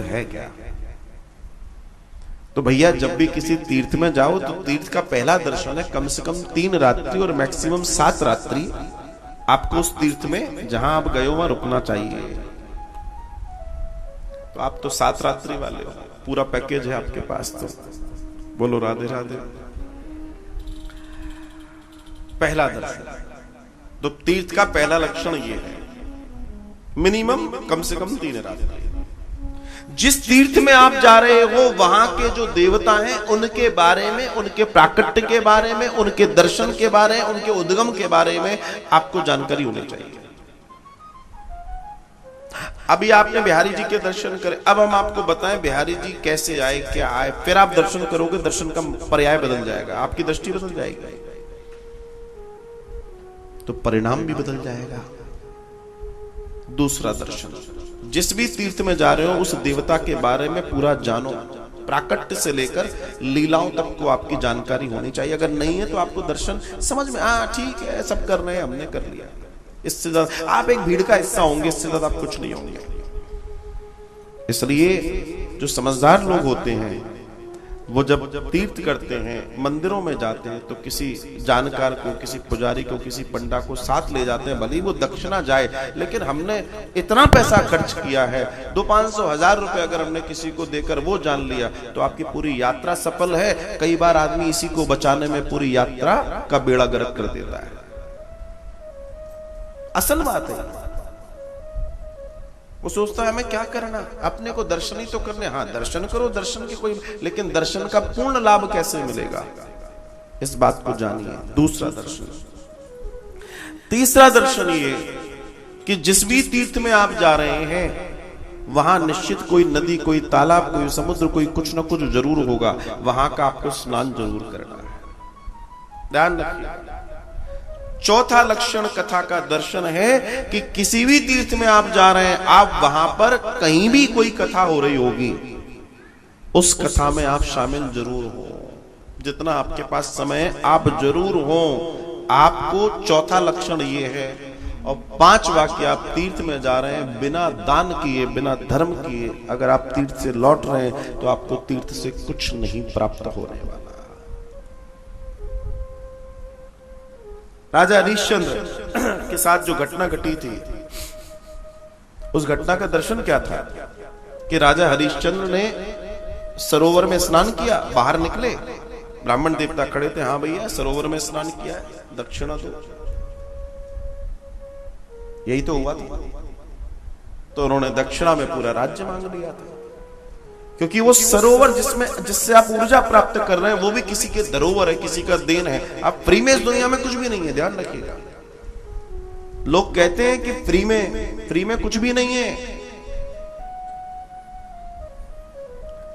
है क्या? तो भैया जब भी किसी तीर्थ में जाओ तो तीर्थ का पहला दर्शन है कम से कम 3 रात्रि और मैक्सिमम 7 रात्रि आपको उस तीर्थ में जहां आप गए हो वहां रुकना चाहिए। तो आप तो 7 रात्रि वाले हो, पूरा पैकेज है आपके पास। तो बोलो राधे राधे। पहला दर्शन तो तीर्थ का पहला लक्षण ये है, मिनिमम कम से कम 3 रात्रि। जिस तीर्थ में आप जा रहे हो वहां के जो देवता हैं उनके बारे में, उनके प्राकट्य के बारे में, उनके दर्शन के बारे में, उनके उद्गम के बारे में आपको जानकारी होनी चाहिए। अभी आपने बिहारी जी के दर्शन करे, अब हम आपको बताएं बिहारी जी कैसे आए, क्या आए, फिर आप दर्शन करोगे, दर्शन का पर्याय बदल जाएगा, आपकी दृष्टि बदल जाएगी, तो परिणाम भी बदल जाएगा। दूसरा दर्शन, जिस भी तीर्थ में जा रहे हो उस देवता के बारे में पूरा जानो, प्राकट्य से लेकर लीलाओं तक को आपकी जानकारी होनी चाहिए। अगर नहीं है तो आपको दर्शन समझ में ठीक है, सब कर रहे हैं, हमने कर लिया, इससे ज्यादा आप एक भीड़ का हिस्सा होंगे, इससे ज्यादा आप कुछ नहीं होंगे। इसलिए जो समझदार लोग होते हैं वो जब तीर्थ करते हैं, मंदिरों में जाते हैं, तो किसी जानकार को, किसी पुजारी को, किसी पंडा को साथ ले जाते हैं। भले ही वो दक्षिणा जाए, लेकिन हमने इतना पैसा खर्च किया है, 200-500-1000 रुपए अगर हमने किसी को देकर वो जान लिया तो आपकी पूरी यात्रा सफल है। कई बार आदमी इसी को बचाने में पूरी यात्रा का बेड़ा गर्क कर देता है। असल बात है, वो सोचता है हमें क्या करना, अपने को दर्शन ही तो करने। हाँ दर्शन करो, दर्शन के कोई, लेकिन दर्शन का पूर्ण लाभ कैसे मिलेगा, इस बात को जानिए। दूसरा दर्शन। तीसरा दर्शन ये कि जिस भी तीर्थ में आप जा रहे हैं वहां निश्चित कोई नदी, कोई तालाब, कोई समुद्र, कोई कुछ ना कुछ जरूर होगा, वहां का आपको स्नान जरूर करना है, ध्यान रखिए। चौथा लक्षण कथा का दर्शन है कि किसी भी तीर्थ में आप जा रहे हैं, आप वहां पर कहीं भी कोई कथा हो रही होगी, उस कथा में आप शामिल जरूर हो, जितना आपके पास समय है आप जरूर हो। आपको चौथा लक्षण ये है। और 5 वाक्य, आप तीर्थ में जा रहे हैं बिना दान किए, बिना धर्म किए, अगर आप तीर्थ से लौट रहे हैं तो आपको तीर्थ से कुछ नहीं प्राप्त होने वाला। राजा हरिश्चंद्र के साथ जो घटना घटी थी, उस घटना का दर्शन क्या था कि राजा हरिश्चंद्र ने सरोवर में स्नान किया, बाहर निकले, ब्राह्मण देवता खड़े थे, हाँ भैया सरोवर में स्नान किया है, दक्षिणा दो। यही तो हुआ था। तो उन्होंने दक्षिणा में पूरा राज्य मांग लिया था, क्योंकि वो सरोवर जिससे आप ऊर्जा प्राप्त कर रहे हैं वो भी किसी के धरोहर है, किसी का देन है। आप फ्री में इस दुनिया में कुछ भी नहीं है, ध्यान रखिएगा। लोग कहते हैं कि फ्री में कुछ भी नहीं है।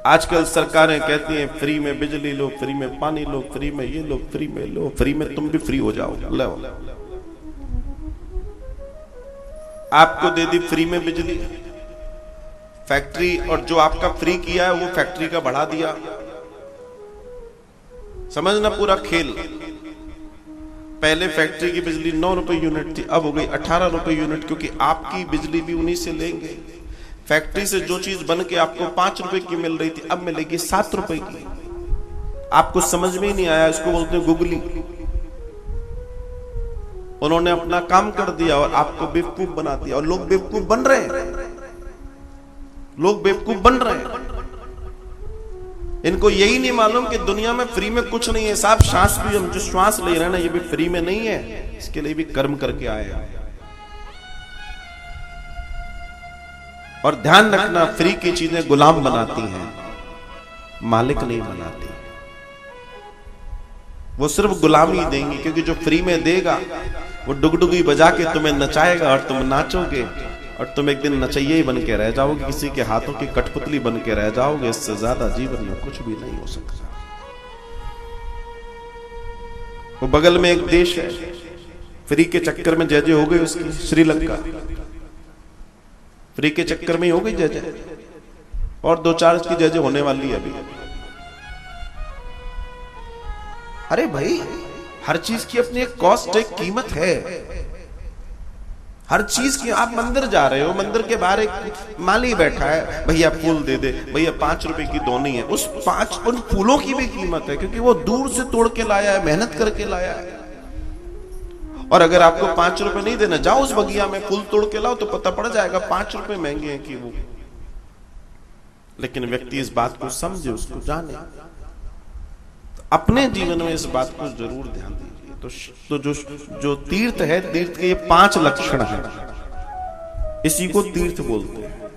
आजकल सरकारें कहती हैं फ्री में बिजली लो, फ्री में पानी लो, फ्री में ये लो, फ्री में लो, फ्री में तुम भी फ्री हो जाओ। लो आपको दे दी फ्री में बिजली, फैक्ट्री, और जो आपका फ्री किया है वो फैक्ट्री का बढ़ा दिया। समझना पूरा खेल। पहले फैक्ट्री की बिजली 9 रुपए यूनिट थी, अब हो गई 18 रुपए यूनिट, क्योंकि आपकी बिजली भी उन्हीं से लेंगे। फैक्ट्री से जो चीज बन के आपको 5 रुपए की मिल रही थी, अब मिलेगी 7 रुपए की। आपको समझ में ही नहीं आया, इसको बोलते हैं गुगली। उन्होंने अपना काम कर दिया और आपको बेवकूफ बना दिया, और लोग बेवकूफ बन रहे हैं, लोग बेवकूफ बन रहे हैं। इनको यही नहीं मालूम कि दुनिया में फ्री में कुछ नहीं है साहब। सांस भी, हम जो श्वास ले रहे हैं ना, ये भी फ्री में नहीं है, इसके लिए भी कर्म करके आए हैं। और ध्यान रखना, फ्री की चीजें गुलाम बनाती हैं, मालिक नहीं बनाती। वो सिर्फ गुलामी देंगी, क्योंकि जो फ्री में देगा वो डुगडुगी बजा के तुम्हें नचाएगा और तुम नाचोगे, और तुम एक दिन नचैया ही बन के रह जाओगे, किसी के हाथों की कठपुतली बन के रह जाओगे। इससे ज्यादा जीवन में कुछ भी नहीं हो सकता। वो बगल में एक देश है, फ्री के चक्कर में जय जय हो गई उसकी, श्रीलंका। फ्री के चक्कर में ही हो गई जय जय, और 2-4 की जय जय होने वाली है अभी। अरे भाई, हर चीज की अपनी एक कॉस्ट, एक कीमत है। हर चीज की, आप मंदिर जा रहे हो, मंदिर के बाहर एक माली बैठा है, भैया फूल दे दे, भैया 5 रुपए की दोनी है, उन फूलों की भी कीमत है, क्योंकि वो दूर से तोड़ के लाया है, मेहनत करके लाया है। और अगर आपको 5 रुपए नहीं देना, जाओ उस बगिया में फूल तोड़ के लाओ, तो पता पड़ जाएगा 5 रुपए महंगे हैं कि वो। लेकिन व्यक्ति इस बात को समझे, उसको जाने, अपने जीवन में इस बात को जरूर ध्यान दीजिए। तो जो तीर्थ है, तीर्थ के ये 5 लक्षण हैं, इसी को तीर्थ बोलते हैं,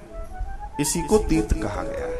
इसी को तीर्थ कहा गया है।